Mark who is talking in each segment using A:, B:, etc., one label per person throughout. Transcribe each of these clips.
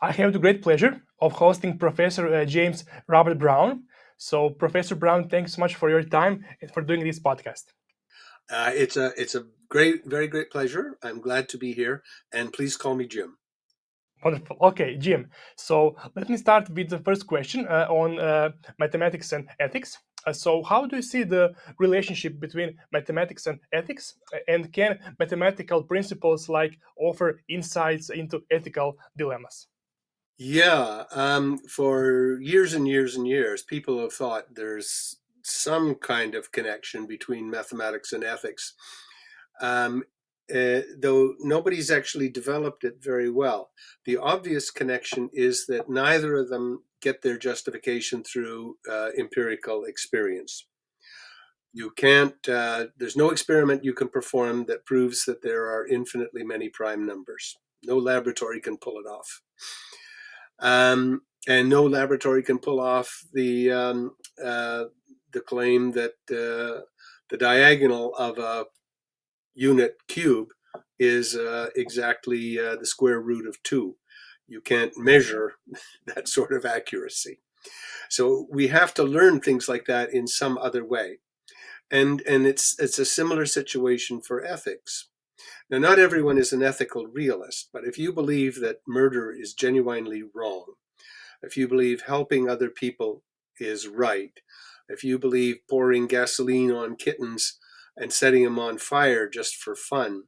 A: I have the great pleasure of hosting Professor James Robert Brown. So, Professor Brown, thanks so much for your time and for doing this podcast.
B: It's a very great pleasure. I'm glad to be here, and please call me Jim.
A: Wonderful. Okay, Jim. So, let me start with the first question on mathematics and ethics. So, how do you see the relationship between mathematics and ethics? And can mathematical principles like offer insights into ethical dilemmas?
B: Yeah, for years and years and years, people have thought there's some kind of connection between mathematics and ethics, um, though nobody's actually developed it very well. The obvious connection is that neither of them get their justification through empirical experience. You can't, there's no experiment you can perform that proves that there are infinitely many prime numbers. No laboratory can pull it off. And no laboratory can pull off the claim that the diagonal of a unit cube is exactly the square root of 2. You can't measure that sort of accuracy. So we have to learn things like that in some other way. And it's a similar situation for ethics. Now, not everyone is an ethical realist, but if you believe that murder is genuinely wrong, if you believe helping other people is right, if you believe pouring gasoline on kittens and setting them on fire just for fun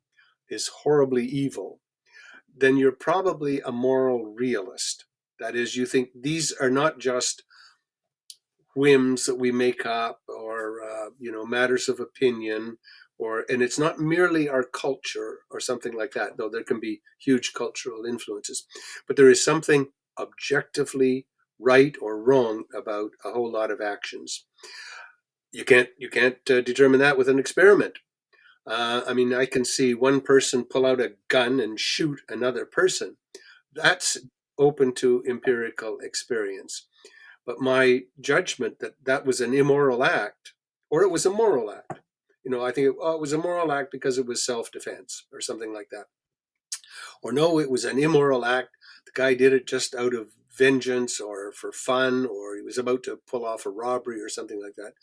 B: is horribly evil, then you're probably a moral realist. That is, you think these are not just whims that we make up or matters of opinion, and it's not merely our culture or something like that, though there can be huge cultural influences, but there is something objectively right or wrong about a whole lot of actions. You can't determine that with an experiment. I mean, I can see one person pull out a gun and shoot another person. That's open to empirical experience. But my judgment that that was an immoral act, or it was a moral act, I think it was a moral act because it was self-defense or something like that. Or no, it was an immoral act. The guy did it just out of vengeance or for fun, or he was about to pull off a robbery or something like that.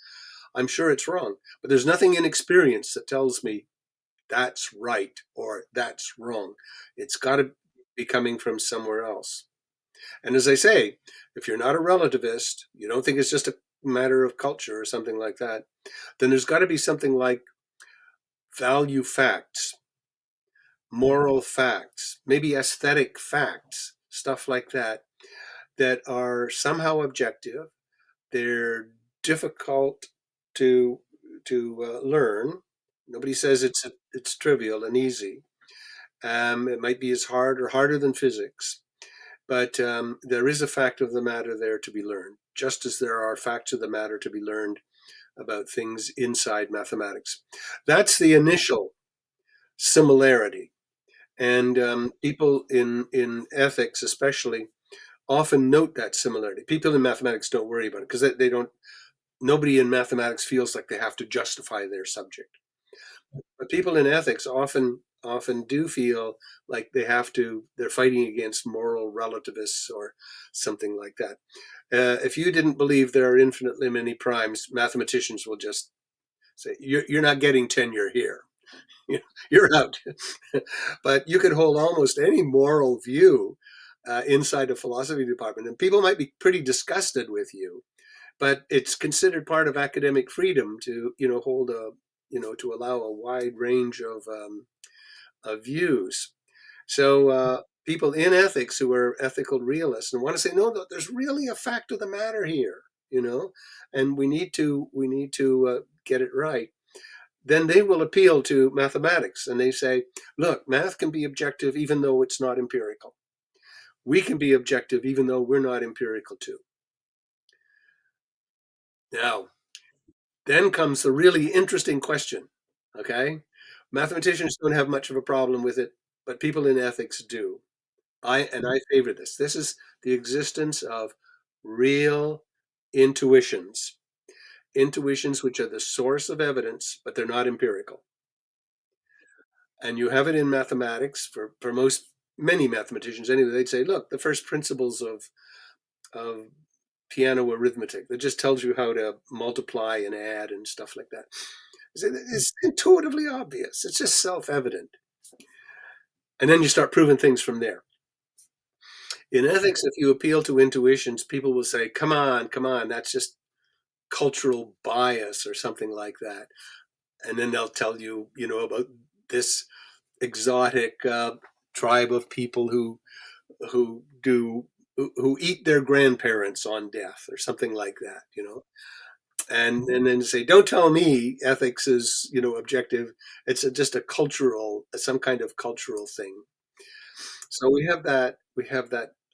B: I'm sure it's wrong. But there's nothing in experience that tells me that's right or that's wrong. It's got to be coming from somewhere else. And as I say, if you're not a relativist, you don't think it's just a matter of culture or something like that, then there's got to be something like value facts, moral facts, maybe aesthetic facts, stuff like that, that are somehow objective. They're difficult to learn. Nobody says it's trivial and easy. It might be as hard or harder than physics. But there is a fact of the matter there to be learned, just as there are facts of the matter to be learned about things inside mathematics. That's the initial similarity. And people in ethics, especially, often note that similarity. People in mathematics don't worry about it because they don't. Nobody in mathematics feels like they have to justify their subject. But people in ethics often do feel like they're fighting against moral relativists or something like that. If you didn't believe there are infinitely many primes, mathematicians will just say you're not getting tenure here. You're out. But you could hold almost any moral view inside a philosophy department, and people might be pretty disgusted with you, but it's considered part of academic freedom to hold to allow a wide range of views. So people in ethics who are ethical realists and want to say no, there's really a fact of the matter here, and we need to get it right. Then they will appeal to mathematics and they say, look, math can be objective even though it's not empirical. We can be objective even though we're not empirical too. Now, then comes the really interesting question. Okay, mathematicians don't have much of a problem with it, but people in ethics do. I favor this. This is the existence of real intuitions, intuitions which are the source of evidence, but they're not empirical. And you have it in mathematics for most many mathematicians anyway, they'd say, look, the first principles of piano arithmetic that just tells you how to multiply and add and stuff like that. It's intuitively obvious. It's just self-evident. And then you start proving things from there. In ethics, if you appeal to intuitions, people will say, come on, that's just cultural bias or something like that. And then they'll tell you, about this exotic tribe of people who do who eat their grandparents on death or something like that. And then say, don't tell me ethics is objective. It's just some kind of cultural thing. So we have that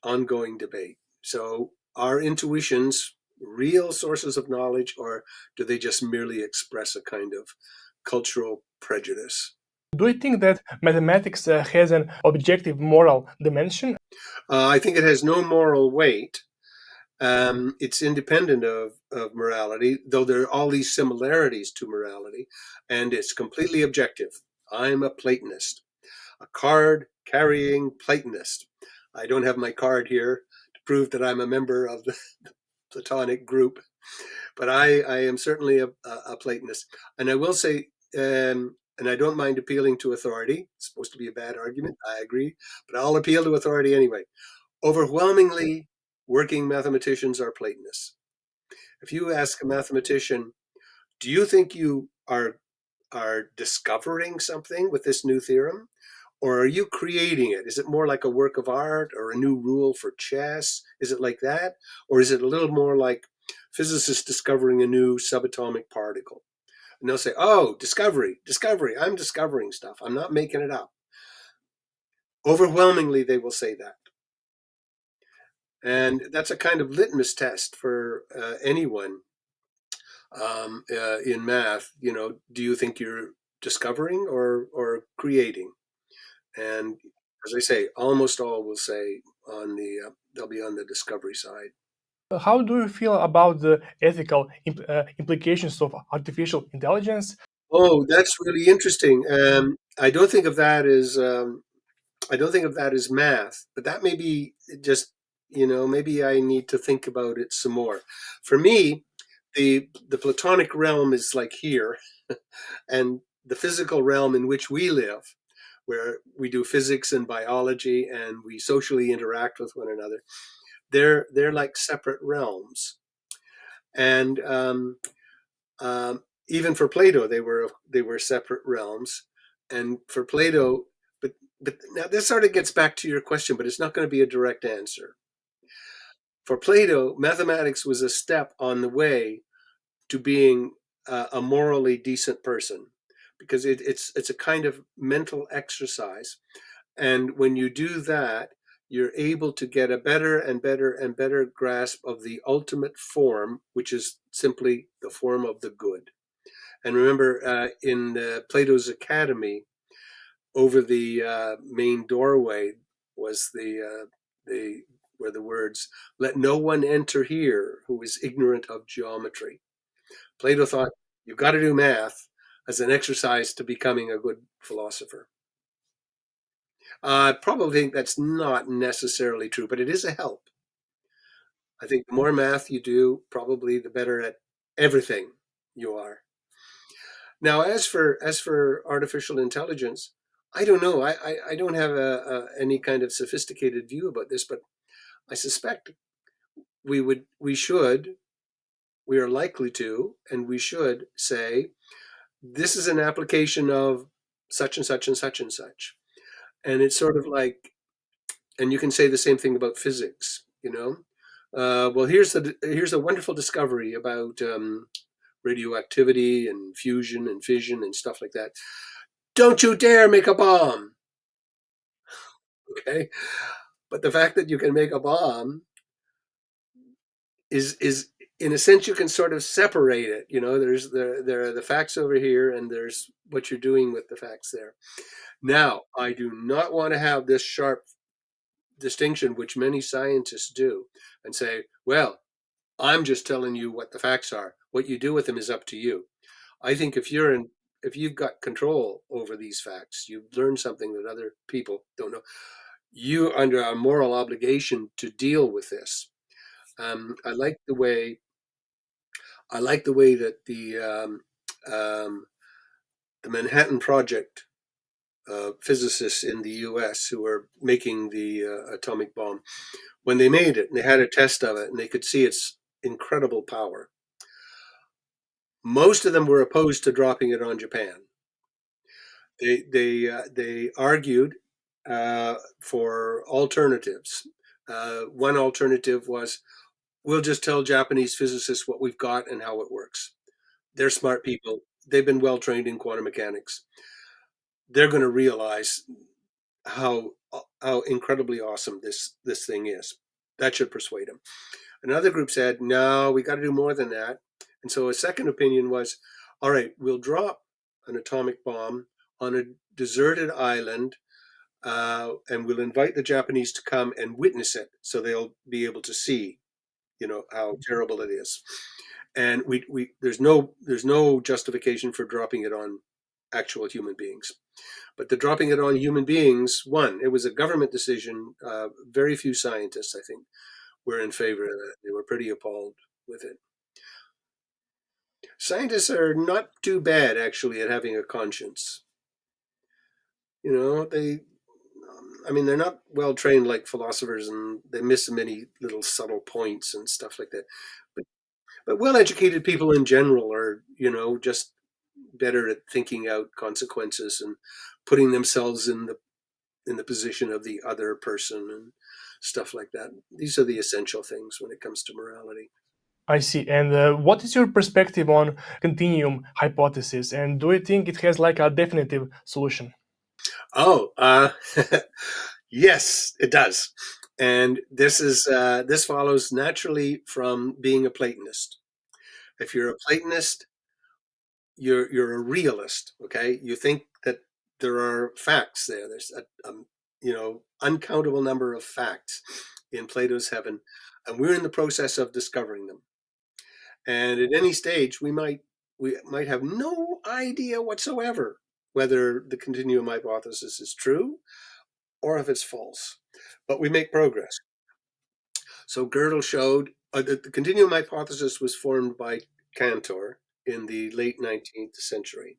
B: ongoing debate. So are intuitions real sources of knowledge, or do they just merely express a kind of cultural prejudice?
A: Do you think that mathematics has an objective moral dimension?
B: I think it has no moral weight. It's independent of morality, though there are all these similarities to morality, and it's completely objective. I'm a Platonist, a card carrying Platonist. I don't have my card here to prove that I'm a member of the Platonic group, but I am certainly a Platonist. And I will say, and I don't mind appealing to authority. It's supposed to be a bad argument, I agree, but I'll appeal to authority anyway. Overwhelmingly, working mathematicians are Platonists. If you ask a mathematician, do you think you are discovering something with this new theorem? Or are you creating it? Is it more like a work of art or a new rule for chess? Is it like that? Or is it a little more like physicists discovering a new subatomic particle? And they'll say, oh, discovery, discovery. I'm discovering stuff. I'm not making it up. Overwhelmingly, they will say that. And that's a kind of litmus test for anyone in math. Do you think you're discovering or creating? And as I say, almost all will say they'll be on the discovery side.
A: How do you feel about the ethical implications of artificial intelligence?
B: Oh, that's really interesting. I don't think of that as math, but that may be just maybe I need to think about it some more. For me, the Platonic realm is like here, and the physical realm in which we live, where we do physics and biology and we socially interact with one another. They're like separate realms, and even for Plato, they were separate realms, and for Plato, but now this sort of gets back to your question, but it's not going to be a direct answer. For Plato, mathematics was a step on the way to being a morally decent person, because it's a kind of mental exercise. And when you do that, you're able to get a better and better and better grasp of the ultimate form, which is simply the form of the good. And remember, in Plato's Academy, over the main doorway was the were the words, "Let no one enter here who is ignorant of geometry." Plato thought you've got to do math as an exercise to becoming a good philosopher. I probably think that's not necessarily true, but it is a help. I think the more math you do, probably the better at everything you are. Now, as for artificial intelligence, I don't know. I don't have any kind of sophisticated view about this, but I suspect we should, we are likely to, and we should say this is an application of such and such and such and such. And it's sort of like, and you can say the same thing about physics. Well, here's a wonderful discovery about radioactivity and fusion and fission and stuff like that. Don't you dare make a bomb. Okay, but the fact that you can make a bomb is in a sense you can sort of separate it. There are the facts over here, and there's what you're doing with the facts there. Now, I do not want to have this sharp distinction, which many scientists do, and say, well, I'm just telling you what the facts are. What you do with them is up to you. I think if you've got control over these facts, you've learned something that other people don't know. you under a moral obligation to deal with this. Um, I like the way I like the way that um, the Manhattan Project physicists in the U.S. who were making the atomic bomb, when they made it and they had a test of it and they could see its incredible power, most of them were opposed to dropping it on Japan. They argued for alternatives. One alternative was, we'll just tell Japanese physicists what we've got and how it works. They're smart people. They've been well trained in quantum mechanics. They're going to realize how how incredibly awesome this thing is. That should persuade them. Another group said, no, we got to do more than that. And so a second opinion was, all right, we'll drop an atomic bomb on a deserted island, and we'll invite the Japanese to come and witness it, so they'll be able to see, how terrible it is. And there's no justification for dropping it on actual human beings. But the dropping it on human beings, one, it was a government decision. Very few scientists, I think, were in favor of that. They were pretty appalled with it. Scientists are not too bad, actually, at having a conscience. I mean, they're not well trained like philosophers, and they miss many little subtle points and stuff like that. But but well educated people in general are, just better at thinking out consequences and putting themselves in the position of the other person and stuff like that. These are the essential things when it comes to morality.
A: I see. And what is your perspective on continuum hypothesis? And do you think it has like a definitive solution?
B: Oh, yes, it does. And this follows naturally from being a Platonist. If you're a Platonist, you're a realist. Okay, you think that there are facts there. There's a uncountable number of facts in Plato's heaven, and we're in the process of discovering them. And at any stage, we might have no idea whatsoever whether the continuum hypothesis is true or if it's false. But we make progress. So Gödel showed that the continuum hypothesis was formed by Cantor in the late 19th century.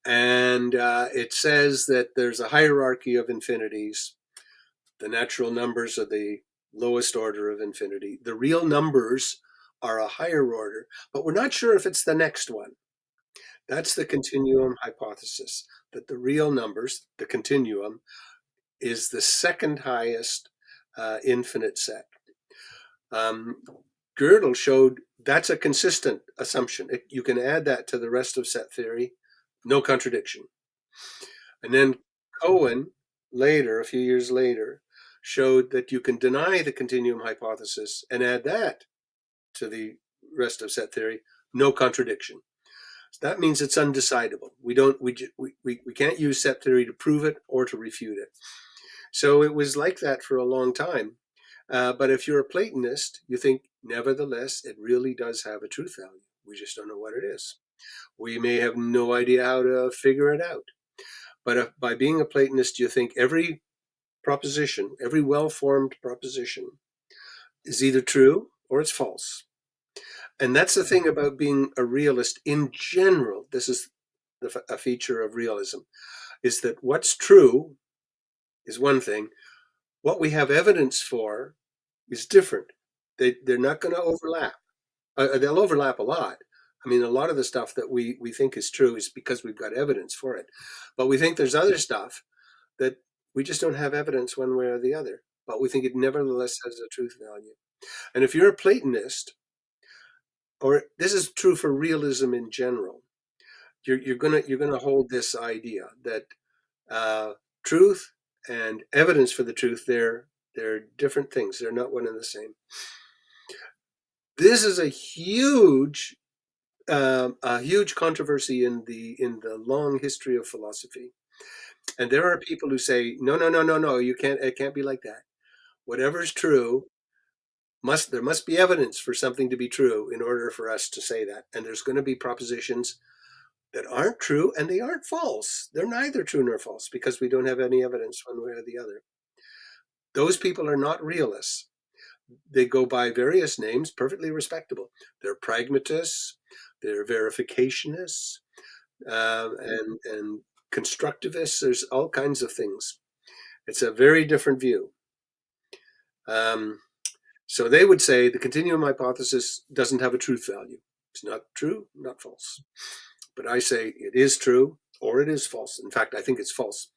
B: And it says that there's a hierarchy of infinities. The natural numbers are the lowest order of infinity. The real numbers are a higher order, but we're not sure if it's the next one. That's the continuum hypothesis, that the real numbers, the continuum, is the second highest infinite set. Um, Gödel showed that's a consistent assumption. You can add that to the rest of set theory, no contradiction. And then Cohen, later, a few years later, showed that you can deny the continuum hypothesis and add that to the rest of set theory, no contradiction. So that means it's undecidable. We can't use set theory to prove it or to refute it. So it was like that for a long time. But if you're a Platonist, you think, nevertheless, it really does have a truth value. We just don't know what it is. We may have no idea how to figure it out. But if, by being a Platonist, you think every proposition, every well formed proposition, is either true or it's false. And that's the thing about being a realist in general. This is a feature of realism, is that what's true is one thing. What we have evidence for is different. They're not going to overlap. They'll overlap a lot. I mean, a lot of the stuff that we think is true is because we've got evidence for it. But we think there's other stuff that we just don't have evidence one way or the other. But we think it nevertheless has a truth value. And if you're a Platonist, or this is true for realism in general, you're gonna hold this idea that uh, truth and evidence for the truth, they're different things. They're not one and the same. This is a huge controversy in the long history of philosophy. And there are people who say, no, no, no, no, no, you can't. It can't be like that. Whatever's true there must be evidence for something to be true in order for us to say that. And there's going to be propositions that aren't true and they aren't false. They're neither true nor false because we don't have any evidence one way or the other. Those people are not realists. They go by various names, perfectly respectable. They're pragmatists, they're verificationists, and constructivists. There's all kinds of things. It's a very different view. Um, so they would say the continuum hypothesis doesn't have a truth value. It's not true, not false. But I say it is true or it is false. In fact, I think it's false.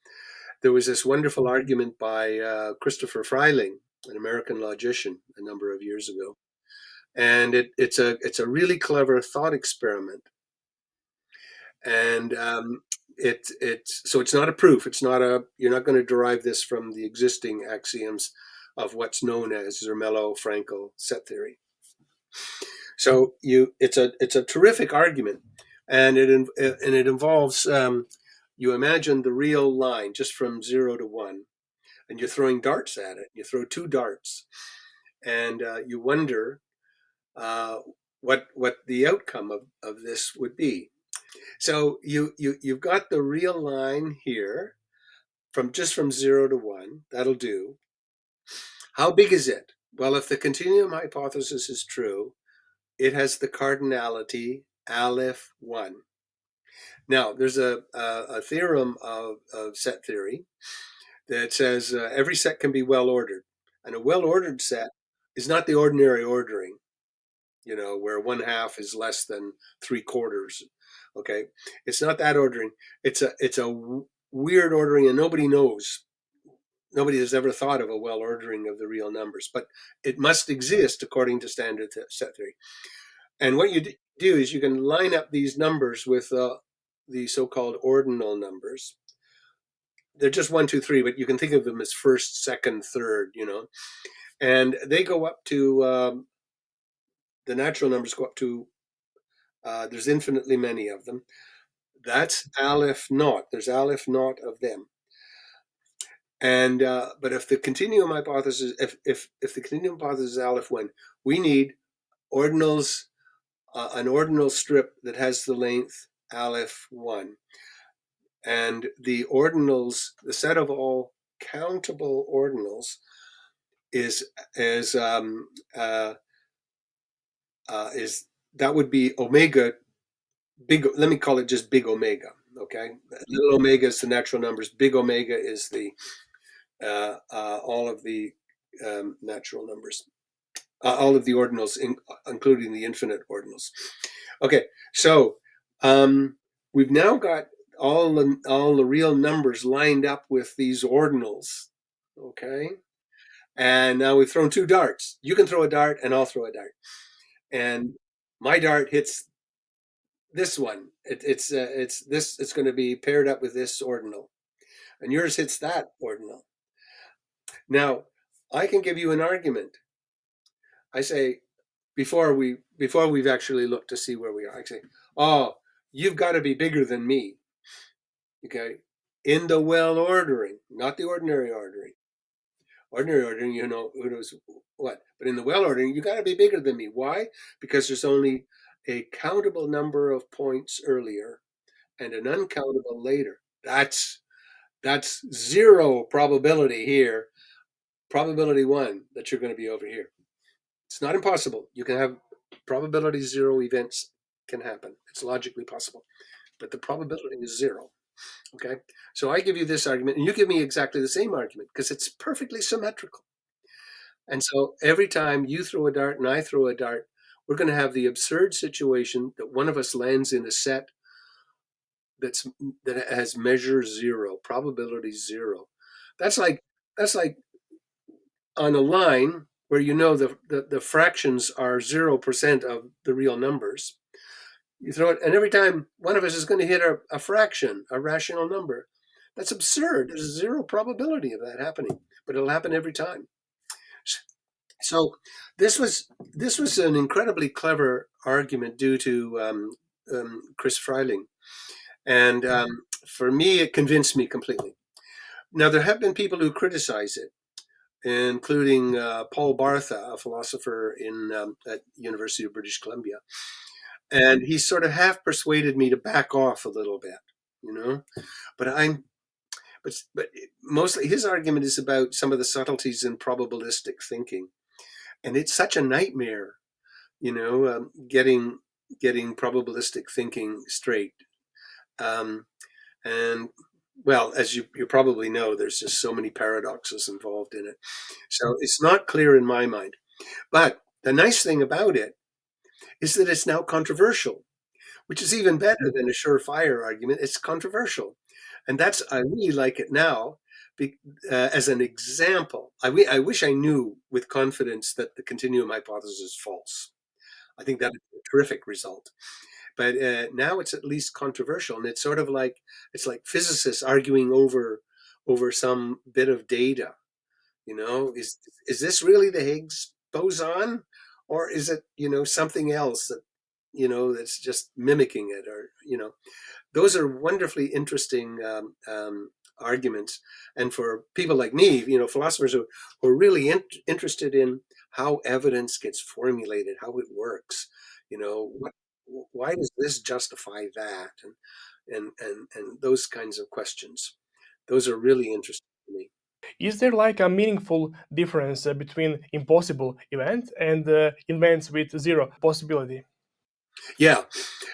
B: There was this wonderful argument by Christopher Freiling, an American logician, a number of years ago, and it's a really clever thought experiment, and so it's not a proof. It's not a You're not going to derive this from the existing axioms of what's known as Zermelo-Fraenkel set theory. So it's a terrific argument, and it involves you imagine the real line just from 0 to 1, and you're throwing darts at it. You throw two darts, and you wonder uh, what the outcome of this would be. So you've got the real line here from 0 to 1. That'll do. How big is it? Well, if the continuum hypothesis is true, it has the cardinality aleph 1. Now, there's a theorem of set theory that says every set can be well ordered, and a well ordered set is not the ordinary ordering, where 1/2 is less than 3/4. Okay, it's not that ordering. It's a weird ordering, and nobody knows. Nobody has ever thought of a well ordering of the real numbers, but it must exist according to standard set theory. And what you do is you can line up these numbers with the so-called ordinal numbers. They're just 1, 2, 3, but you can think of them as first, second, third. And they go up to the natural numbers go up to. There's infinitely many of them. That's aleph naught. There's aleph naught of them. And but if the continuum hypothesis, if the continuum hypothesis is aleph 1, we need ordinals, an ordinal strip that has the length aleph 1, and the ordinals, the set of all countable ordinals, is is that would be omega big. Let me call it just big omega. Okay, little omega is the natural numbers. Big omega is the all of the natural numbers, all of the ordinals, including the infinite ordinals. Okay, so we've now got all the real numbers lined up with these ordinals. Okay, and now we've thrown two darts. You can throw a dart, and I'll throw a dart, and my dart hits this one. It's going to be paired up with this ordinal, and yours hits that ordinal. Now, I can give you an argument. I say, before we've actually looked to see where we are, I say, oh, you've got to be bigger than me. Okay, in the well ordering, not the ordinary ordering. Ordinary ordering, who knows what, but in the well ordering, you got to be bigger than me. Why? Because there's only a countable number of points earlier and an uncountable later. That's zero probability here. Probability 1 that you're going to be over here. It's not impossible. You can have probability 0 events can happen. It's logically possible, but the probability is 0. Okay, so I give you this argument, and you give me exactly the same argument because it's perfectly symmetrical. And so every time you throw a dart and I throw a dart, we're going to have the absurd situation that one of us lands in a set that has measure 0, probability 0. That's like on a line where the fractions are 0% of the real numbers. You throw it, and every time one of us is going to hit a fraction, a rational number. That's absurd. There's zero probability of that happening, but it'll happen every time. So this was an incredibly clever argument due to Chris Freiling, and for me, it convinced me completely. Now there have been people who criticize it, including Paul Bartha, a philosopher at University of British Columbia. And he sort of half persuaded me to back off a little bit, you know. But but mostly his argument is about some of the subtleties in probabilistic thinking, and it's such a nightmare, getting probabilistic thinking straight. Um, and well, as you probably know, there's just so many paradoxes involved in it. So it's not clear in my mind. But the nice thing about it is that it's now controversial, which is even better than a surefire argument. It's controversial. And I really like it now as an example. I wish I knew with confidence that the continuum hypothesis is false. I think that would be a terrific result. But now it's at least controversial, and it's sort of like it's like physicists arguing over some bit of data. Is this really the Higgs boson, or is it something else that's just mimicking it, or those are wonderfully interesting arguments. And for people like me, philosophers who are really interested in how evidence gets formulated, how it works, what, why does this justify that, and those kinds of questions. Those are really interesting to me.
A: Is there like a meaningful difference between impossible event and events with zero possibility?
B: Yeah,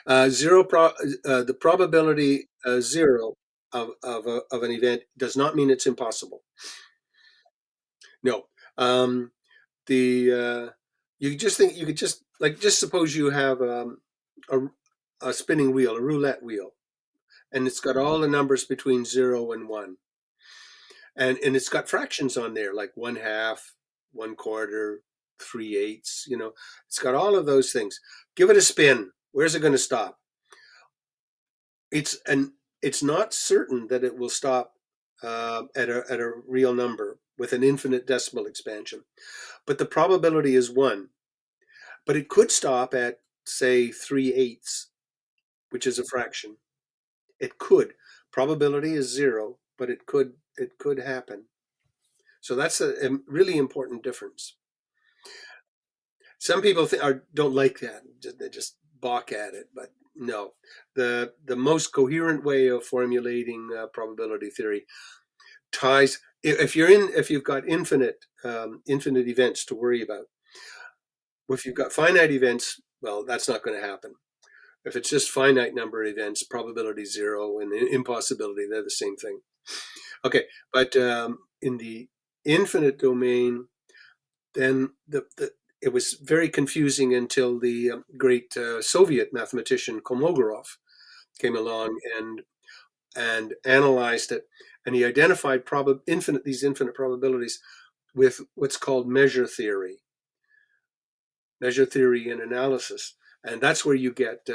B: the probability zero of an event does not mean it's impossible. No. The you could just like just suppose you have a, a spinning wheel, a roulette wheel, and it's got all the numbers between 0 and 1, and it's got fractions on there like 1/2, 1/4, 3/8. It's got all of those things. Give it a spin. Where's it going to stop? It's not certain that it will stop at a real number with an infinite decimal expansion, but the probability is 1. But it could stop at, say, 3/8, which is a fraction. It could. Probability is 0, but it could happen. So that's a really important difference. Some people don't like that. They just balk at it, but no. The most coherent way of formulating probability theory ties. If you've got infinite events to worry about. If you've got finite events, well, that's not going to happen. If it's just finite number of events, probability 0 and impossibility, they're the same thing. Okay, but in the infinite domain, then it was very confusing until the great Soviet mathematician Kolmogorov came along and analyzed it, and he identified these infinite probabilities with what's called measure theory and analysis. And that's where you get,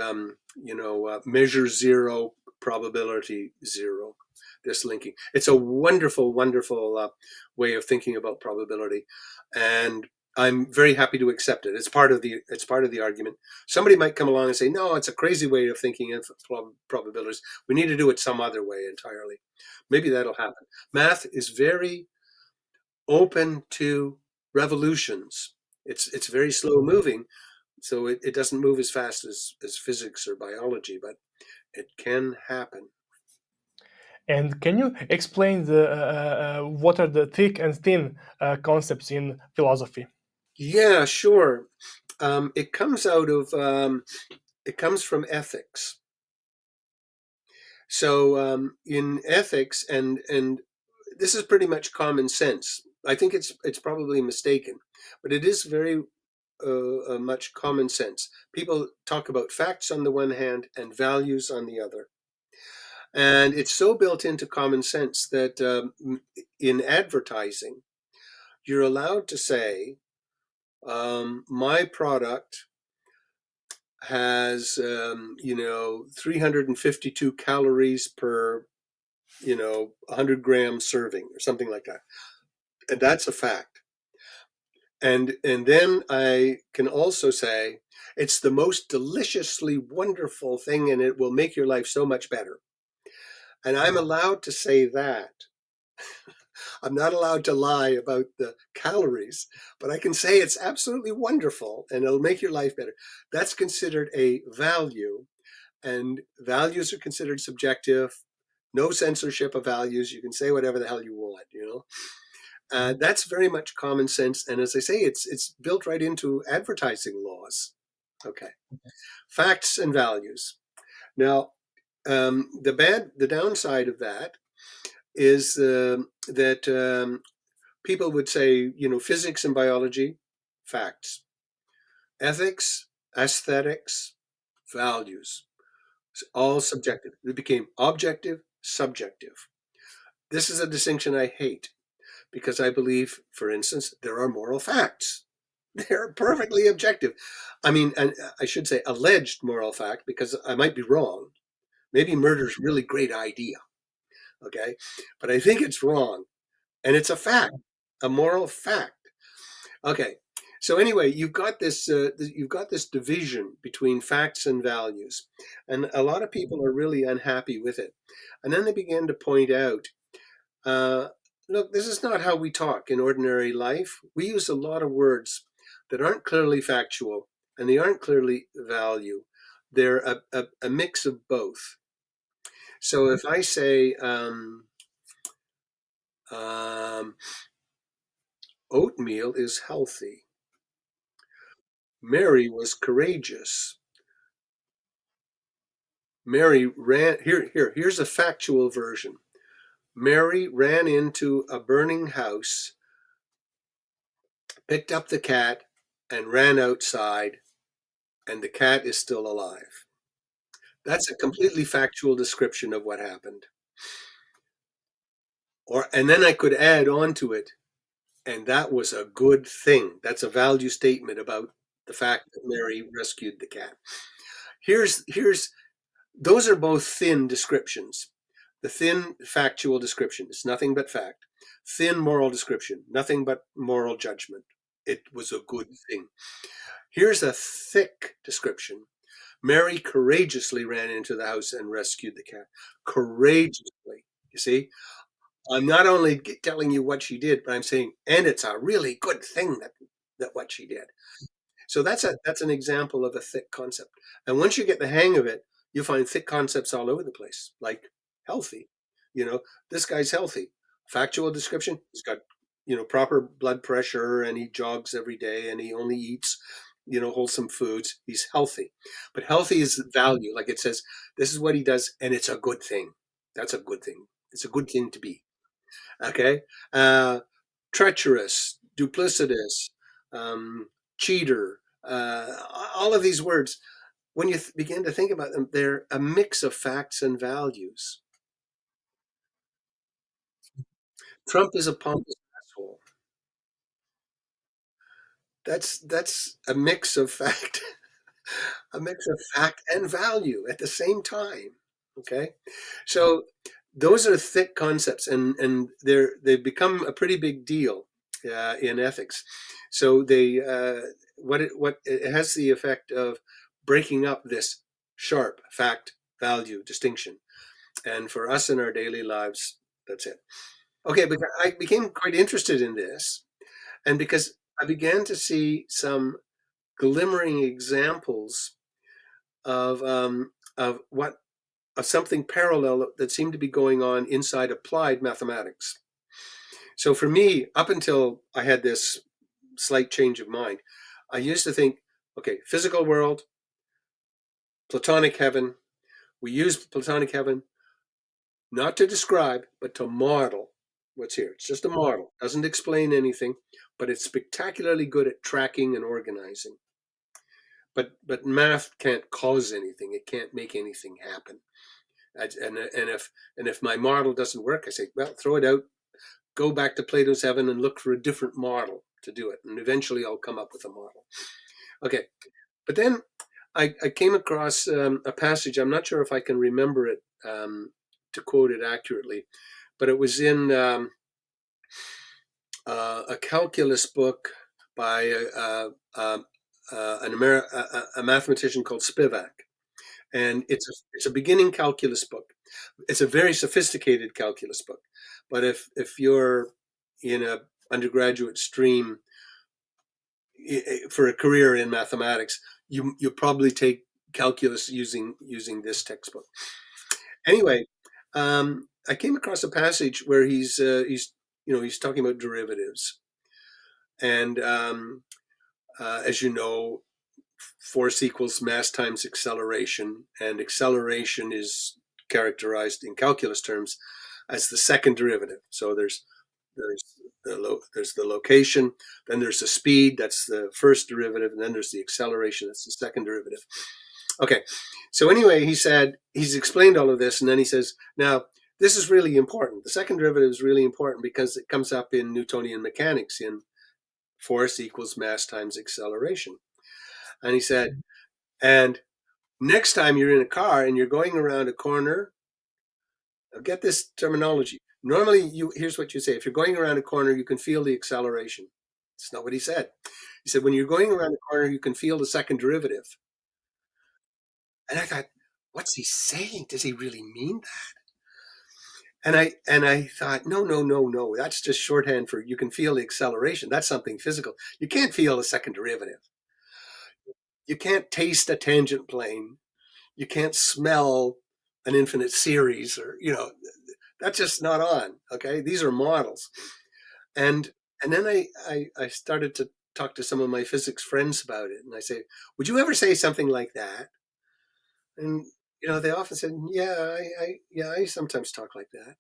B: measure 0, probability 0, this linking. It's a wonderful, wonderful way of thinking about probability. And I'm very happy to accept it. It's part of the argument. Somebody might come along and say, no, it's a crazy way of thinking in probabilities. We need to do it some other way entirely. Maybe that'll happen. Math is very open to revolutions. It's very slow moving, so it doesn't move as fast as physics or biology, but it can happen.
A: And can you explain what are the thick and thin concepts in philosophy?
B: Yeah, sure. It comes it comes from ethics. So in ethics, and this is pretty much common sense. I think it's probably mistaken, but it is very much common sense. People talk about facts on the one hand and values on the other. And it's so built into common sense that in advertising, you're allowed to say, my product has, 352 calories per, 100 gram serving or something like that. And that's a fact. And then I can also say, it's the most deliciously wonderful thing and it will make your life so much better. And I'm allowed to say that. I'm not allowed to lie about the calories, but I can say it's absolutely wonderful and it'll make your life better. That's considered a value, and values are considered subjective. No censorship of values. You can say whatever the hell you want, That's very much common sense. And as I say, it's built right into advertising laws. Okay. Facts and values. Now, the downside of that is that people would say, physics and biology, facts, ethics, aesthetics, values, all subjective. It became objective, subjective. This is a distinction I hate because I believe, for instance, there are moral facts. They're perfectly objective. I mean, and I should say alleged moral fact because I might be wrong. Maybe murder's a really great idea, okay? But I think it's wrong. And it's a fact, a moral fact. Okay. So anyway, you've got this division between facts and values, and a lot of people are really unhappy with it. And then they began to point out, uh, look, this is not how we talk in ordinary life. We use a lot of words that aren't clearly factual and they aren't clearly value. They're a mix of both. So if I say um, oatmeal is healthy, Mary was courageous. Mary ran here's a factual version. Mary ran into a burning house, picked up the cat, and ran outside, and the cat is still alive. That's a completely factual description of what happened. And then I could add on to it, and that was a good thing. That's a value statement about the fact that Mary rescued the cat. Here's those are both thin descriptions. The thin factual description is nothing but fact. Thin moral description, nothing but moral judgment. It was a good thing. Here's a thick description. Mary courageously ran into the house and rescued the cat. Courageously. You see, I'm not only telling you what she did, but I'm saying, and it's a really good thing that what she did. So that's an example of a thick concept. And once you get the hang of it, you find thick concepts all over the place, like healthy. You know, this guy's healthy. Factual description, he's got, proper blood pressure and he jogs every day and he only eats, wholesome foods. He's healthy. But healthy is value. Like it says, this is what he does and it's a good thing. That's a good thing. It's a good thing to be. Okay. Treacherous, duplicitous, um, cheater, all of these words, when you begin to think about them, they're a mix of facts and values. Trump is a pompous asshole. That's a mix of fact, a mix of fact and value at the same time. Okay, so those are thick concepts, and they've become a pretty big deal in ethics. So what it has the effect of breaking up this sharp fact value distinction, and for us in our daily lives, that's it. Okay, but I became quite interested in this, and because I began to see some glimmering examples of what of something parallel that seemed to be going on inside applied mathematics. So for me, up until I had this slight change of mind, I used to think, okay, physical world, Platonic heaven. We use Platonic heaven not to describe, but to model what's here. It's just a model, doesn't explain anything, but it's spectacularly good at tracking and organizing. But math can't cause anything. It can't make anything happen. And if my model doesn't work, I say, well, throw it out, go back to Plato's heaven and look for a different model to do it. And eventually I'll come up with a model. Okay. But then I came across a passage. I'm not sure if I can remember it to quote it accurately, but it was in a calculus book by a mathematician called Spivak. And it's a beginning calculus book. It's a very sophisticated calculus book. But if you're in a undergraduate stream for a career in mathematics, you probably take calculus using this textbook. Anyway, I came across a passage where he's talking about derivatives, and as you know, force equals mass times acceleration, and acceleration is characterized in calculus terms as the second derivative. So there's there's the location, then there's the speed, that's the first derivative, and then there's the acceleration, that's the second derivative. Okay, so anyway, he's explained all of this, and then he says, now this is really important. The second derivative is really important because it comes up in Newtonian mechanics in force equals mass times acceleration. And he said, and next time you're in a car and you're going around a corner, now get this terminology. Normally, here's what you say: if you're going around a corner, you can feel the acceleration. It's not what he said. He said when you're going around a corner, you can feel the second derivative. And I thought, what's he saying? Does he really mean that? And I thought, no, no, no, no. That's just shorthand for you can feel the acceleration. That's something physical. You can't feel the second derivative. You can't taste a tangent plane. You can't smell an infinite series, or that's just not on. Okay, these are models. And then I started to talk to some of my physics friends about it, and I say, would you ever say something like that? And they often said, yeah, I sometimes talk like that.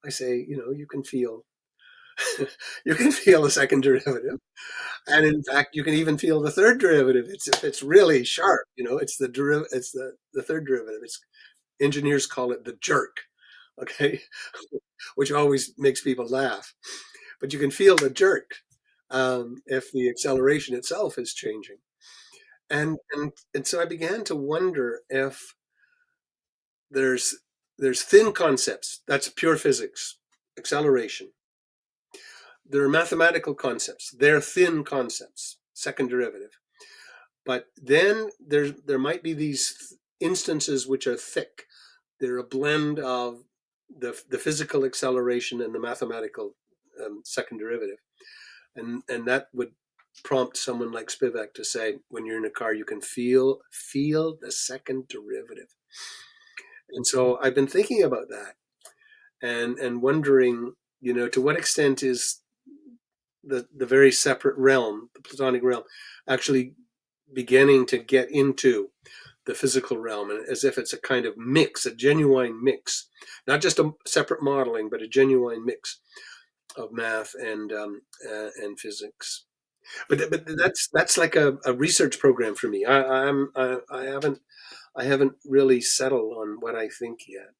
B: I say, you can feel you can feel the second derivative, and in fact you can even feel the third derivative. It's really sharp. It's the third derivative. It's engineers call it the jerk. Okay, which always makes people laugh. But you can feel the jerk if the acceleration itself is changing. And so I began to wonder if there's there's thin concepts. That's pure physics, acceleration. There are mathematical concepts. They're thin concepts, second derivative. But then there might be these instances which are thick. They're a blend of the physical acceleration and the mathematical second derivative. And that would prompt someone like Spivak to say, when you're in a car, you can feel the second derivative. And so I've been thinking about that, and wondering, to what extent is the very separate realm, the Platonic realm, actually beginning to get into the physical realm, and as if it's a kind of mix, a genuine mix, not just a separate modeling, but a genuine mix of math and physics. But that's like a research program for me. I haven't really settled on what I think yet.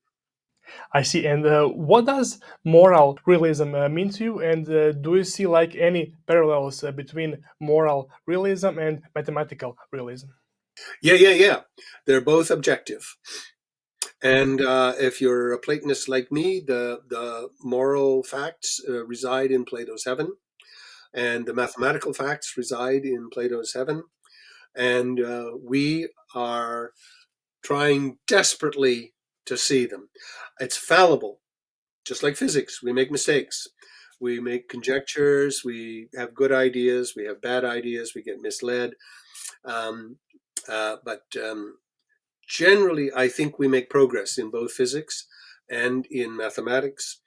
A: I see. And what does moral realism mean to you? And do you see like any parallels between moral realism and mathematical realism?
B: Yeah. They're both objective. And if you're a Platonist like me, the moral facts reside in Plato's heaven, and the mathematical facts reside in Plato's heaven. And we are trying desperately to see them. It's fallible, just like physics. We make mistakes. We make conjectures. We have good ideas. We have bad ideas. We get misled. Um, but generally, I think we make progress in both physics and in mathematics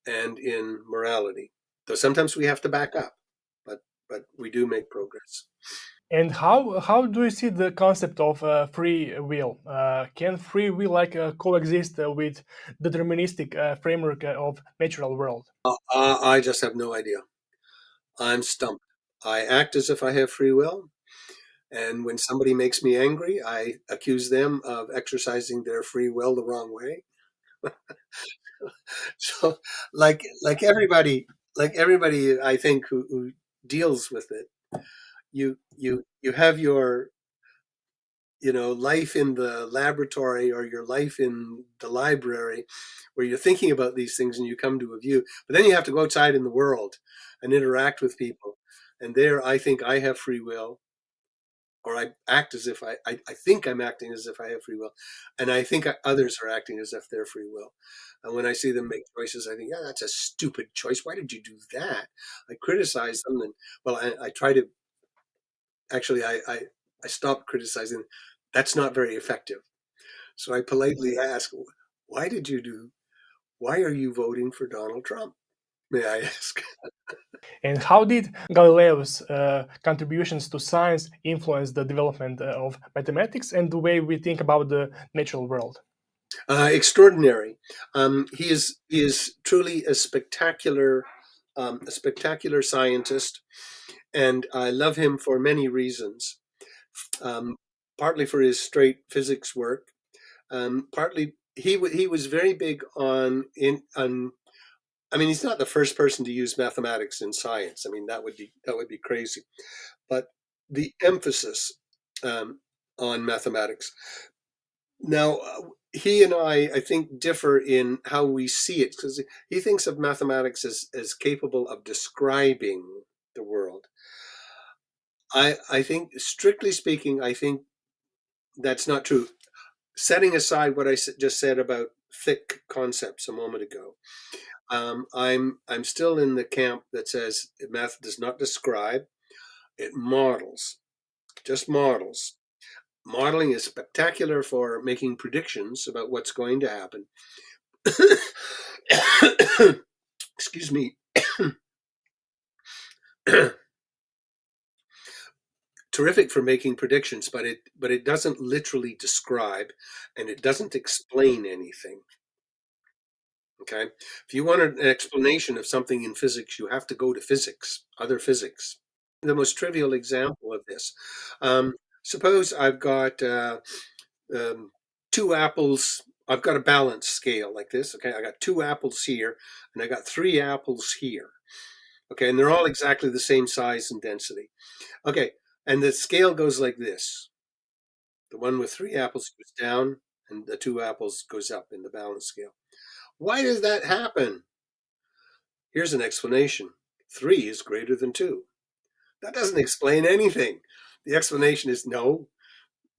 B: and in morality. Though sometimes we have to back up, but we do make progress.
A: And how do you see the concept of free will? Can free will like coexist with deterministic framework of natural world?
B: I just have no idea. I'm stumped. I act as if I have free will, and when somebody makes me angry, I accuse them of exercising their free will the wrong way. So, like everybody, I think who deals with it, you have your life in the laboratory or your life in the library, where you're thinking about these things and you come to a view. But then you have to go outside in the world and interact with people, and there I think I have free will, or I act as if I think I'm acting as if I have free will, and I think others are acting as if they're free will. And when I see them make choices, I think, yeah, that's a stupid choice. Why did you do that? I criticize them, and well, I try to actually I stopped criticizing. That's not very effective. So I politely ask, why did you do Why are you voting for Donald Trump? May I ask?
A: And how did Galileo's contributions to science influence the development of mathematics and the way we think about the natural world?
B: Extraordinary. He is truly a spectacular scientist, and I love him for many reasons. Um, Partly for his straight physics work. Partly he was very big on. I mean, he's not the first person to use mathematics in science. I mean, that would be crazy. But the emphasis um, on mathematics. Now, he and I think, differ in how we see it, because he thinks of mathematics as capable of describing the world. I think, strictly speaking, I think that's not true. Setting aside what I just said about thick concepts a moment ago, I'm still in the camp that says math does not describe; it models, just models. Modeling is spectacular for making predictions about what's going to happen. Excuse me. Terrific for making predictions, but it doesn't literally describe, and it doesn't explain anything. Okay, if you want an explanation of something in physics, you have to go to physics, other physics. The most trivial example of this. Um, Suppose I've got um, two apples. I've got a balance scale like this. Okay, I got two apples here, and I got three apples here. Okay, and they're all exactly the same size and density. Okay, and the scale goes like this. The one with three apples goes down, and the two apples goes up in the balance scale. Why does that happen? Here's an explanation. Three is greater than two. That doesn't explain anything. The explanation is no,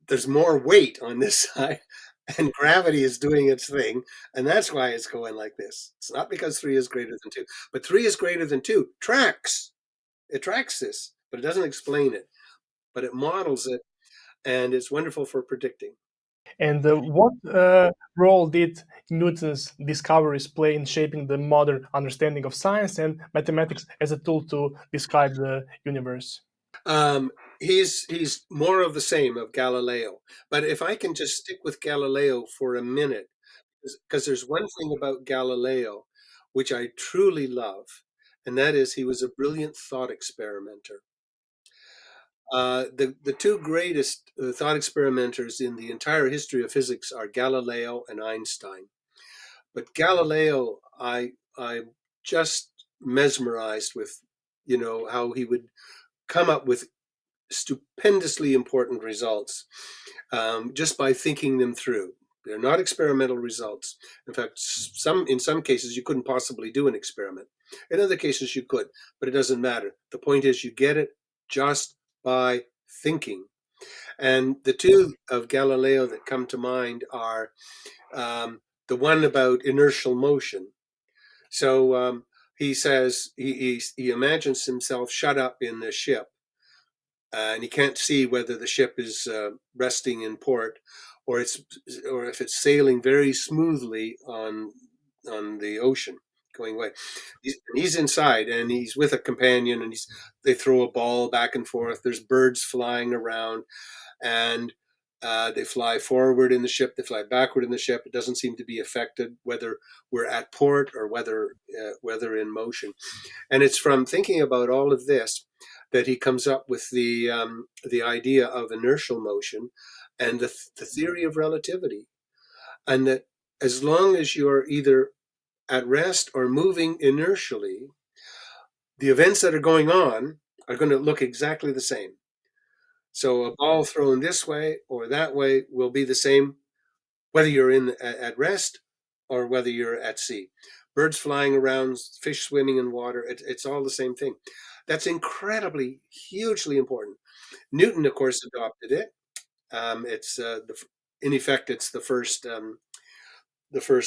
B: there's more weight on this side, and gravity is doing its thing, and that's why it's going like this. It's not because three is greater than two, but three is greater than two tracks. It tracks this, but it doesn't explain it, but it models it, and it's wonderful for predicting.
A: And what role did Newton's discoveries play in shaping the modern understanding of science and mathematics as a tool to describe the universe?
B: Um, he's more of the same of Galileo. But if I can just stick with Galileo for a minute, because there's one thing about Galileo which I truly love, and that is he was a brilliant thought experimenter. The two greatest thought experimenters in the entire history of physics are Galileo and Einstein. But Galileo, I'm just mesmerized with, how he would come up with stupendously important results, just by thinking them through. They're not experimental results. In fact, in some cases you couldn't possibly do an experiment. In other cases you could, but it doesn't matter. The point is you get it just by thinking. And the two of Galileo that come to mind are the one about inertial motion. So he says he imagines himself shut up in the ship, and he can't see whether the ship is resting in port, or if it's sailing very smoothly on the ocean going away. He's inside, and he's with a companion, and they throw a ball back and forth. There's birds flying around, and they fly forward in the ship, they fly backward in the ship. It doesn't seem to be affected whether we're at port or whether in motion. And it's from thinking about all of this that he comes up with the idea of inertial motion and the theory of relativity, and that as long as you're either at rest or moving inertially, the events that are going on are going to look exactly the same. So a ball thrown this way or that way will be the same whether you're at rest or whether you're at sea. Birds flying around, fish swimming in water, it's all the same thing. That's incredibly, hugely important. Newton, of course, adopted it. It's in effect, it's the first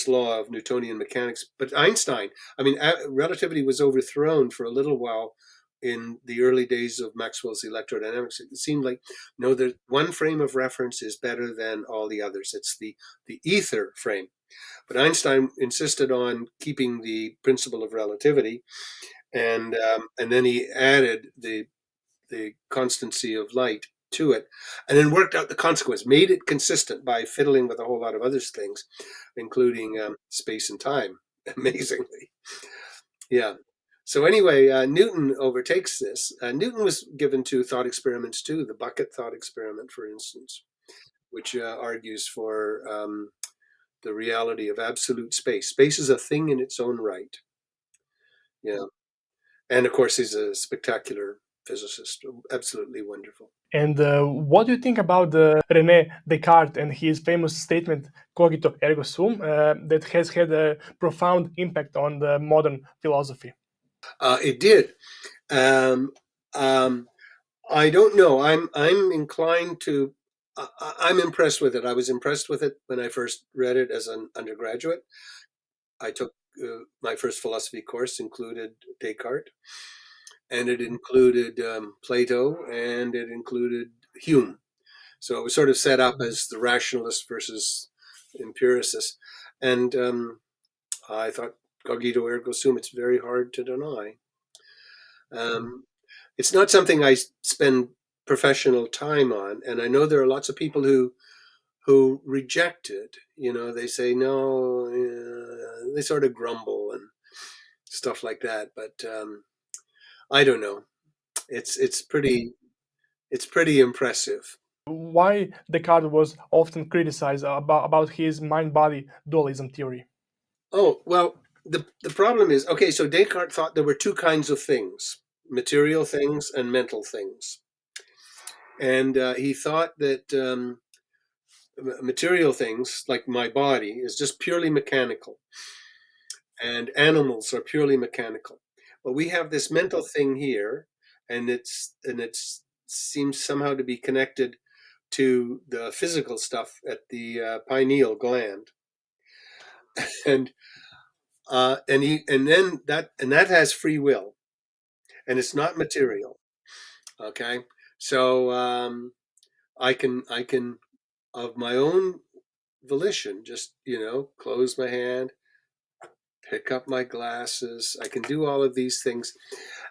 B: law of Newtonian mechanics. But Einstein, I mean, relativity was overthrown for a little while in the early days of Maxwell's electrodynamics. It seemed like, no, the one frame of reference is better than all the others. It's the ether frame. But Einstein insisted on keeping the principle of relativity, and then he added the constancy of light to it, and then worked out the consequence, made it consistent by fiddling with a whole lot of other things, including space and time. Amazingly, yeah. So anyway, Newton overtakes this. Newton was given two thought experiments too. The bucket thought experiment, for instance, which argues for the reality of absolute space. Space is a thing in its own right. Yeah, and of course, he's a spectacular physicist. Absolutely wonderful.
A: And what do you think about René Descartes and his famous statement "Cogito ergo sum" that has had a profound impact on the modern philosophy?
B: It did. Um, um, I don't know. I'm inclined to. I'm impressed with it. I was impressed with it when I first read it as an undergraduate. I took my first philosophy course included Descartes, and it included Plato, and it included Hume. So it was sort of set up as the rationalist versus empiricist, and I thought cogito ergo sum. It's very hard to deny. Um, it's not something I spend professional time on, and I know there are lots of people who reject it. You know, they say no, they sort of grumble and stuff like that. But I don't know. It's pretty impressive.
A: Why Descartes was often criticized about his mind-body dualism theory?
B: Oh well, the problem is, okay. So Descartes thought there were two kinds of things: material things and mental things, and he thought that material things like my body is just purely mechanical, and animals are purely mechanical. But we have this mental thing here, and it's seems somehow to be connected to the physical stuff at the pineal gland, and and that has free will, and it's not material. Okay, so I can of my own volition just close my hand, pick up my glasses. I can do all of these things.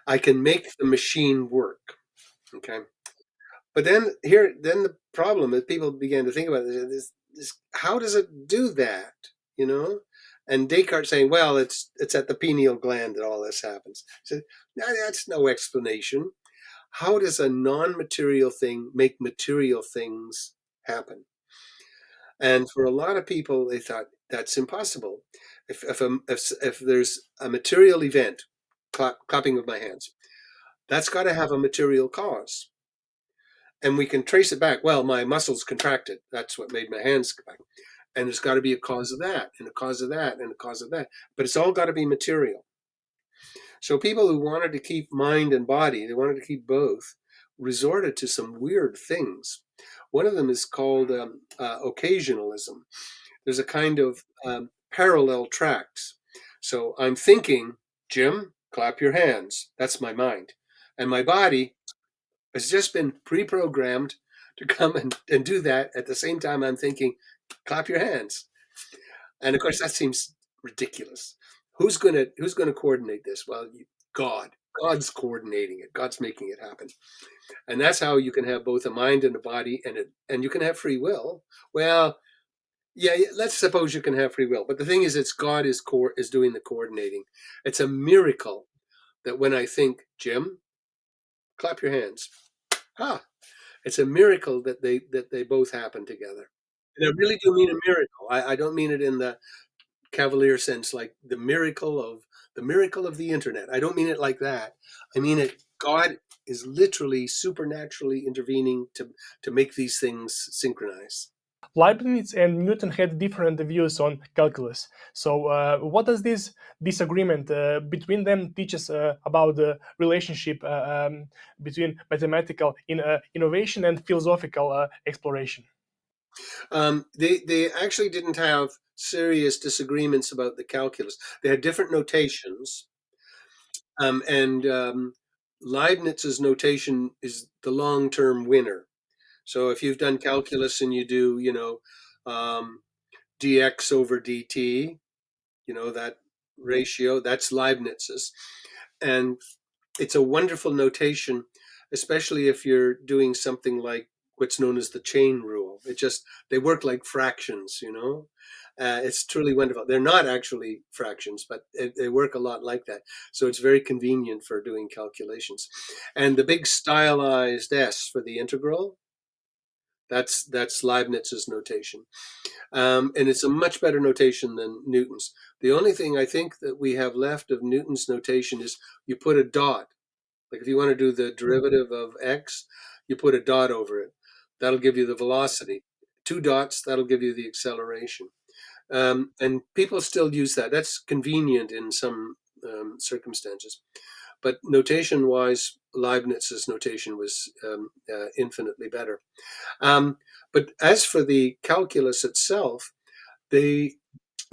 B: I can make the machine work. Okay. But then the problem is people began to think about this how does it do that? You know? And Descartes saying, well, it's at the pineal gland that all this happens. So no, that's no explanation. How does a non-material thing make material things happen? And for a lot of people, they thought that's impossible. If there's a material event, clapping of my hands, that's got to have a material cause, and we can trace it back. Well, my muscles contracted. That's what made my hands go back. And there's got to be a cause of that, and a cause of that, and a cause of that. But it's all got to be material. So people who wanted to keep mind and body, they wanted to keep both, resorted to some weird things. One of them is called occasionalism. There's a kind of parallel tracks. So I'm thinking, Jim, clap your hands. That's my mind. And my body has just been pre-programmed to come and do that at the same time I'm thinking, clap your hands. And of course that seems ridiculous. Who's gonna coordinate this? Well, God. God's coordinating it. God's making it happen. And that's how you can have both a mind and a body, and you can have free will. Well, yeah, let's suppose you can have free will. But the thing is, it's God is doing the coordinating. It's a miracle that when I think, Jim, clap your hands. Ah, it's a miracle that they both happen together. And I really do mean a miracle. I don't mean it in the cavalier sense, like the miracle of the internet. I don't mean it like that. I mean it. God is literally supernaturally intervening to make these things synchronize.
A: Leibniz and Newton had different views on calculus. So, what does this disagreement between them teach us about the relationship between mathematical innovation and philosophical exploration?
B: They actually didn't have serious disagreements about the calculus. They had different notations, and Leibniz's notation is the long-term winner. So if you've done calculus and you do, um, dx over dt, that ratio, that's Leibniz's. And it's a wonderful notation, especially if you're doing something like what's known as the chain rule. They work like fractions. It's truly wonderful. They're not actually fractions, but they work a lot like that. So it's very convenient for doing calculations. And the big stylized S for the integral, that's Leibniz's notation. And it's a much better notation than Newton's. The only thing I think that we have left of Newton's notation is you put a dot. Like if you want to do the derivative of x, you put a dot over it. That'll give you the velocity. Two dots, that'll give you the acceleration. And people still use that. That's convenient in some circumstances. But notation wise, Leibniz's notation was infinitely better. Um, but as for the calculus itself, they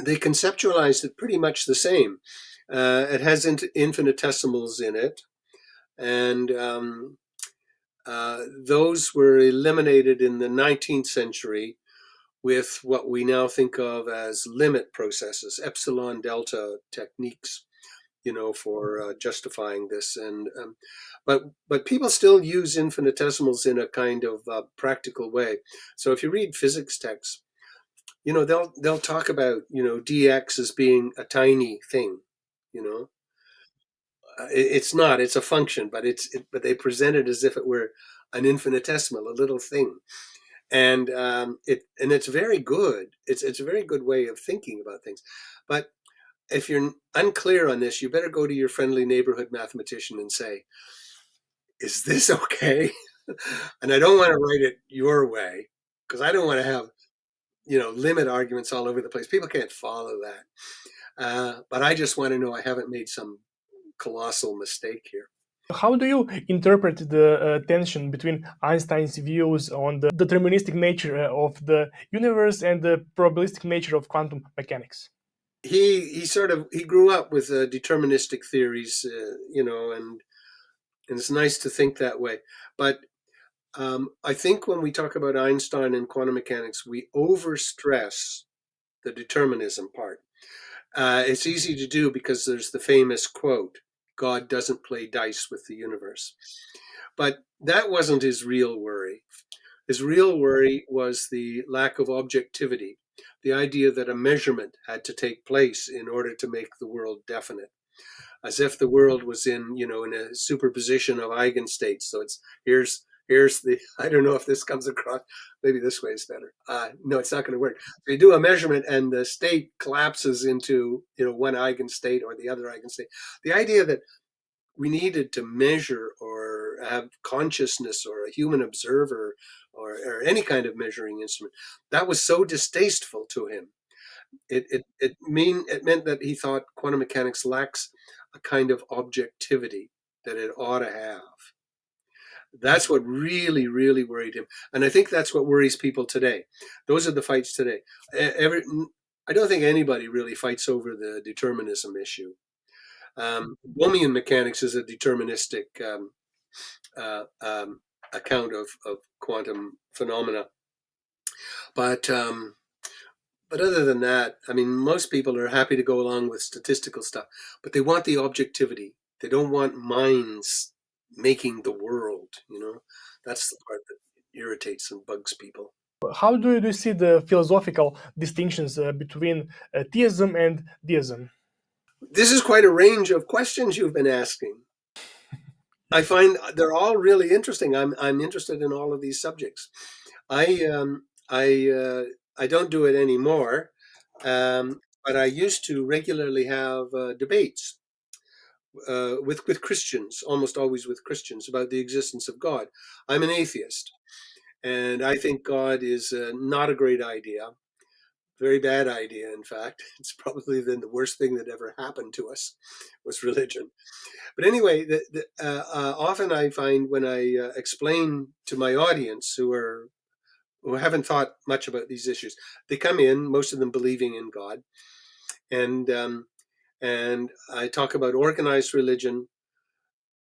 B: they conceptualized it pretty much the same. It has infinitesimals in it, and those were eliminated in the 19th century with what we now think of as limit processes, epsilon delta techniques, for justifying this. And but people still use infinitesimals in a kind of practical way. So if you read physics texts, they'll talk about dx as being a tiny thing. You know, it's not. It's a function, but they present it as if it were an infinitesimal, a little thing, and it's very good. It's a very good way of thinking about things. But if you're unclear on this, you better go to your friendly neighborhood mathematician and say, "Is this okay?" And I don't want to write it your way because I don't want to have limit arguments all over the place. People can't follow that. But I just want to know I haven't made some colossal mistake here.
A: How do you interpret the tension between Einstein's views on the deterministic nature of the universe and the probabilistic nature of quantum mechanics?
B: He grew up with deterministic theories, and it's nice to think that way. But I think when we talk about Einstein and quantum mechanics, we overstress the determinism part. It's easy to do because there's the famous quote, "God doesn't play dice with the universe." But that wasn't his real worry. His real worry was the lack of objectivity, the idea that a measurement had to take place in order to make the world definite, as if the world was in a superposition of eigenstates. So here's the I don't know if this comes across. Maybe this way is better. No, it's not going to work. So you do a measurement and the state collapses into one eigenstate or the other eigenstate. The idea that we needed to measure or have consciousness or a human observer or any kind of measuring instrument, that was so distasteful to him. It meant that he thought quantum mechanics lacks a kind of objectivity that it ought to have. That's what really, really worried him, and I think that's what worries people today. Those are the fights today. I don't think anybody really fights over the determinism issue. Bohmian mechanics is a deterministic uh, um, account of quantum phenomena, but but other than that, I mean, most people are happy to go along with statistical stuff, but they want the objectivity. They don't want minds making the world. That's the part that irritates and bugs people.
A: How do you see the philosophical distinctions between theism and deism?
B: This is quite a range of questions you've been asking. I find they're all really interesting. I'm interested in all of these subjects. I don't do it anymore, but I used to regularly have debates with Christians, almost always with Christians, about the existence of God. I'm an atheist, and I think God is not a great idea. Very bad idea, in fact. It's probably been the worst thing that ever happened to us was religion. But anyway, often I find when I explain to my audience who haven't thought much about these issues, they come in, most of them believing in God, and I talk about organized religion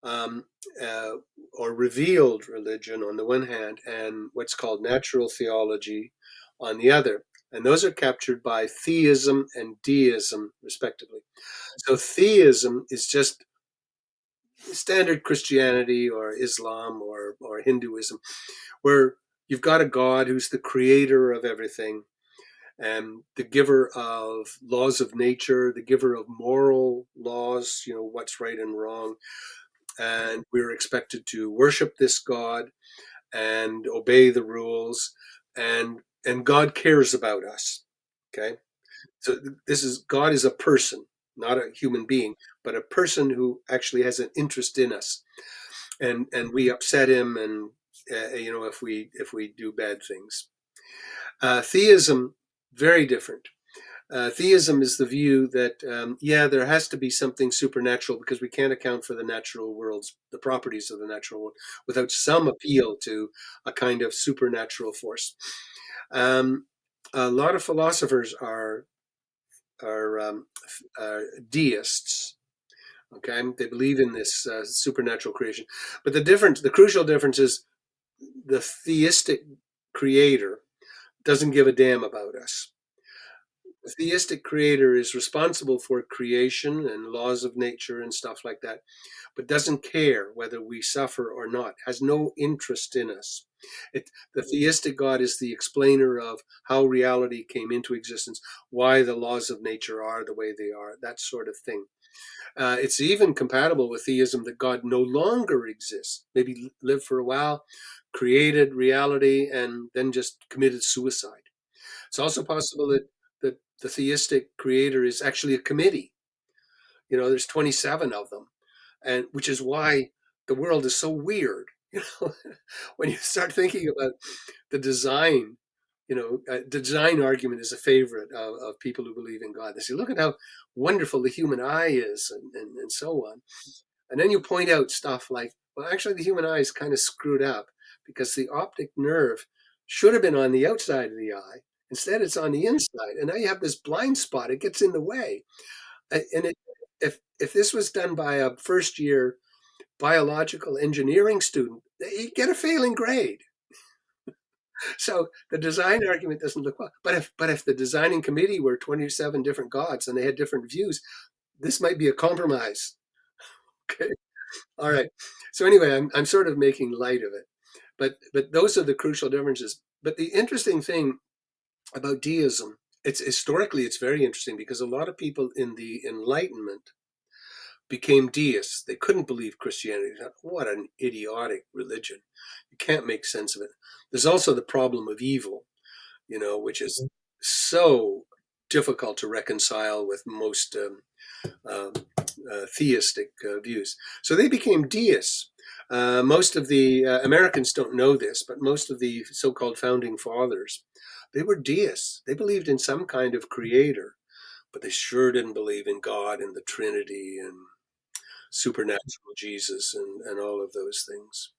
B: um, uh, or revealed religion on the one hand, and what's called natural theology on the other. And those are captured by theism and deism, respectively. So theism is just standard Christianity or Islam or Hinduism, where you've got a God who's the creator of everything and the giver of laws of nature, the giver of moral laws, what's right and wrong. And we're expected to worship this God and obey the rules, and God cares about us. Okay? So this is God is a person, not a human being, but a person who actually has an interest in us. And we upset him, and if we do bad things. Theism, very different. Theism is the view that there has to be something supernatural because we can't account for the natural worlds, the properties of the natural world, without some appeal to a kind of supernatural force. Um, a lot of philosophers are deists. Okay, they believe in this supernatural creation, but the crucial difference is the theistic creator doesn't give a damn about us. The theistic creator is responsible for creation and laws of nature and stuff like that, but doesn't care whether we suffer or not, has no interest in us. The theistic God is the explainer of how reality came into existence, why the laws of nature are the way they are, that sort of thing. It's even compatible with theism that God no longer exists, maybe lived for a while, created reality, and then just committed suicide. It's also possible that the theistic creator is actually a committee. There's 27 of them, and which is why the world is so weird. When you start thinking about the design, the design argument is a favorite of people who believe in God. They say, look at how wonderful the human eye is, and so on. And then you point out stuff like, well, actually, the human eye is kind of screwed up because the optic nerve should have been on the outside of the eye. Instead, it's on the inside. And now you have this blind spot. It gets in the way. If this was done by a first year biological engineering student, he'd get a failing grade. So the design argument doesn't look well. But if the designing committee were 27 different gods and they had different views, this might be a compromise. Okay. All right. So anyway, I'm sort of making light of it, but those are the crucial differences. But the interesting thing about deism, it's very interesting because a lot of people in the Enlightenment became deists. They couldn't believe Christianity. What an idiotic religion! You can't make sense of it. There's also the problem of evil, which is so difficult to reconcile with most um, theistic views. So they became deists. Most of the Americans don't know this, but most of the so-called founding fathers, they were deists. They believed in some kind of creator, but they sure didn't believe in God and the Trinity and supernatural Jesus and all of those things.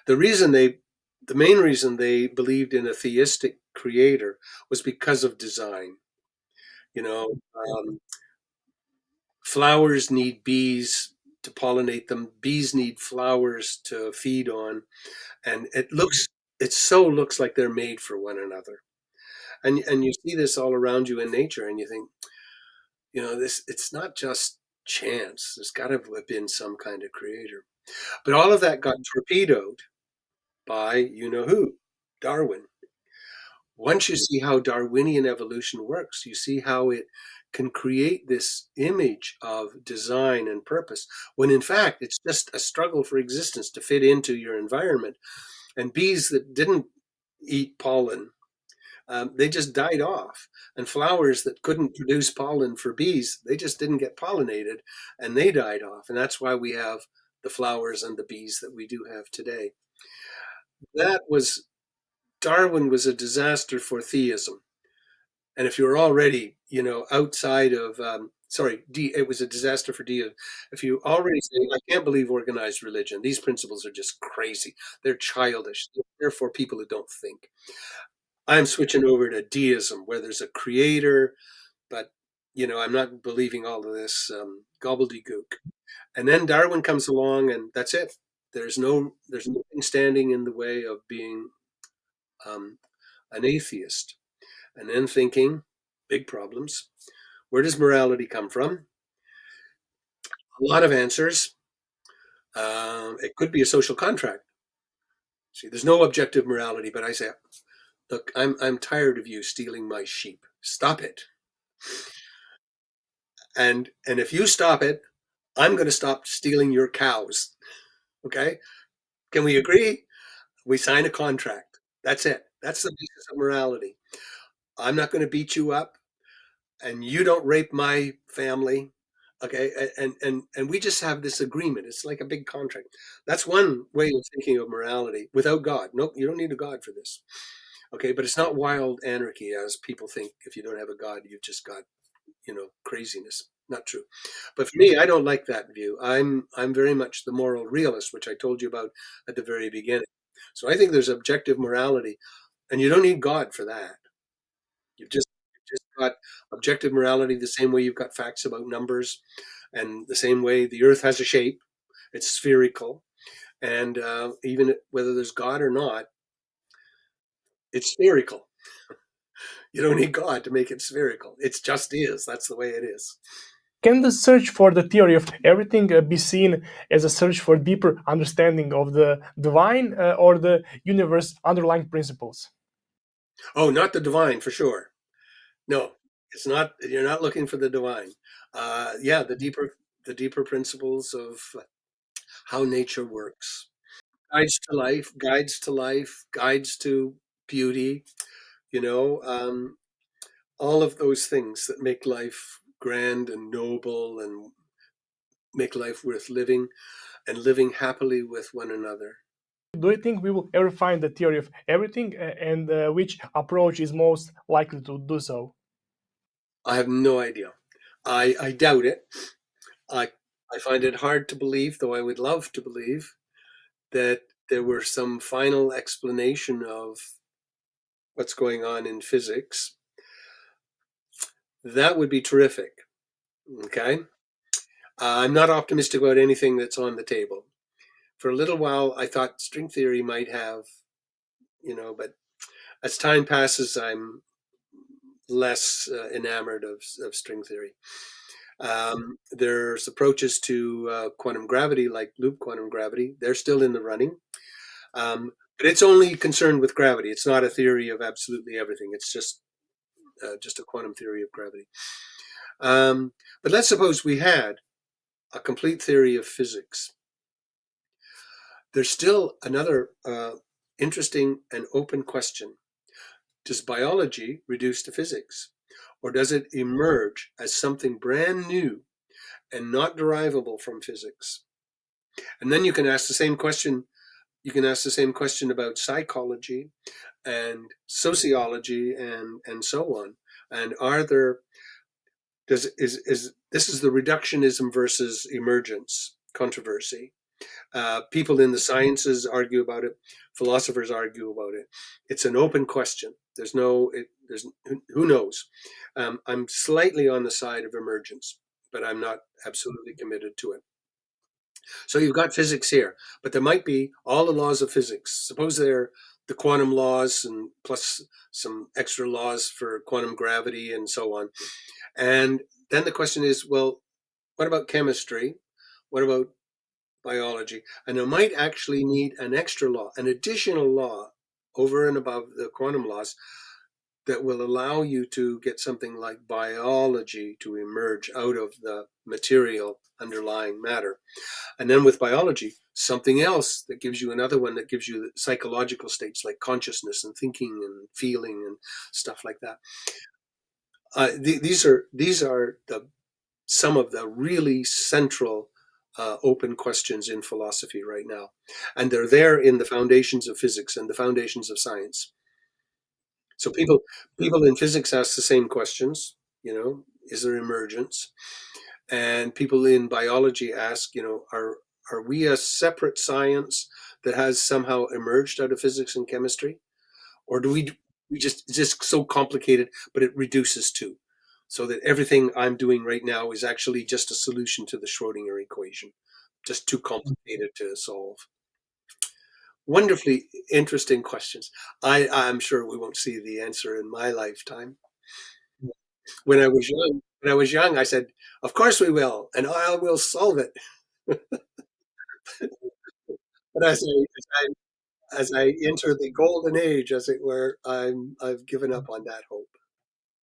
B: The reason the main reason they believed in a theistic creator was because of design. You know, um, Flowers need bees to pollinate them. Bees need flowers to feed on, and it so looks like they're made for one another. And you see this all around you in nature, and you think, this it's not just chance. There's got to have been some kind of creator. But all of that got torpedoed by who, Darwin. Once you see how Darwinian evolution works, you see how it can create this image of design and purpose, when in fact it's just a struggle for existence to fit into your environment. And bees that didn't eat pollen, they just died off. And flowers that couldn't produce pollen for bees, they just didn't get pollinated and they died off. And that's why we have the flowers and the bees that we do have today. That was Darwin was a disaster for theism. And if you're already, outside of, it was a disaster for deism. If you already say, I can't believe organized religion, these principles are just crazy. They're childish. They're for people who don't think. I'm switching over to deism, where there's a creator, but I'm not believing all of this gobbledygook. And then Darwin comes along, and that's it. There's nothing standing in the way of being um, an atheist. And then thinking, big problems. Where does morality come from? A lot of answers. It could be a social contract. See, there's no objective morality, but I say, look, I'm tired of you stealing my sheep. Stop it. And if you stop it, I'm going to stop stealing your cows. Okay? Can we agree? We sign a contract. That's it. That's the basis of morality. I'm not going to beat you up, and you don't rape my family. Okay, and we just have this agreement. It's like a big contract. That's one way of thinking of morality without God. No, you don't need a God for this. Okay, but it's not wild anarchy as people think. If you don't have a God, you've just got craziness. Not true. But for me, I don't like that view. I'm very much the moral realist, which I told you about at the very beginning. So I think there's objective morality, and you don't need God for that. You've just got objective morality the same way you've got facts about numbers, and the same way the Earth has a shape. It's spherical, and even whether there's God or not, it's spherical. You don't need God to make it spherical. It just is. That's the way it is.
A: Can the search for the theory of everything be seen as a search for deeper understanding of the divine or the universe underlying principles?
B: Oh, not the divine for sure. No, it's not. You're not looking for the divine. Yeah, the deeper principles of how nature works. Guides to life, guides to beauty. You know, all of those things that make life grand and noble and make life worth living and living happily with one another.
A: Do you think we will ever find the theory of everything, and which approach is most likely to do so?
B: I have no idea. I doubt it. I I find it hard to believe, though I would love to believe that there were some final explanation of what's going on in physics. That would be terrific. Okay. I'm not optimistic about anything that's on the table. For a little while, I thought string theory might have, but as time passes, I'm less enamored of string theory. There's approaches to quantum gravity, like loop quantum gravity. They're still in the running. But it's only concerned with gravity. It's not a theory of absolutely everything. It's just a quantum theory of gravity. Um, but let's suppose we had a complete theory of physics. There's still another interesting and open question. Does biology reduce to physics? Or does it emerge as something brand new and not derivable from physics? And then you can ask the same question. You can ask the same question about psychology and sociology and so on. And are there does is this is the reductionism versus emergence controversy. People in the sciences argue about it. Philosophers argue about it. It's an open question. There's who knows. I'm slightly on the side of emergence, but I'm not absolutely committed to it. So you've got physics here, but there might be all the laws of physics. Suppose they're the quantum laws and plus some extra laws for quantum gravity and so on. And then the question is, well, what about chemistry? What about biology? And it might actually need an extra law, an additional law over and above the quantum laws that will allow you to get something like biology to emerge out of the material underlying matter. And then with biology, something else that gives you another one that gives you psychological states like consciousness and thinking and feeling and stuff like that. These are the some of the really central open questions in philosophy right now, and they're there in the foundations of physics and the foundations of science. So people in physics ask the same questions. Is there emergence? And people in biology ask, are we a separate science that has somehow emerged out of physics and chemistry, or do we just it's just so complicated, but it reduces to? so that everything I'm doing right now is actually just a solution to the Schrodinger equation, just too complicated to solve. Wonderfully interesting questions. I'm sure we won't see the answer in my lifetime. When I was young, I said, "Of course we will, and I will solve it." But as I enter the golden age, as it were, I've given up on that hope.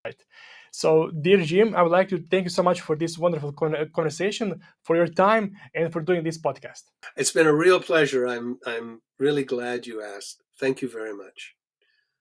A: Right. So, dear Jim, I would like to thank you so much for this wonderful conversation, for your time, and for doing this podcast.
B: It's been a real pleasure. I'm really glad you asked. Thank you very much.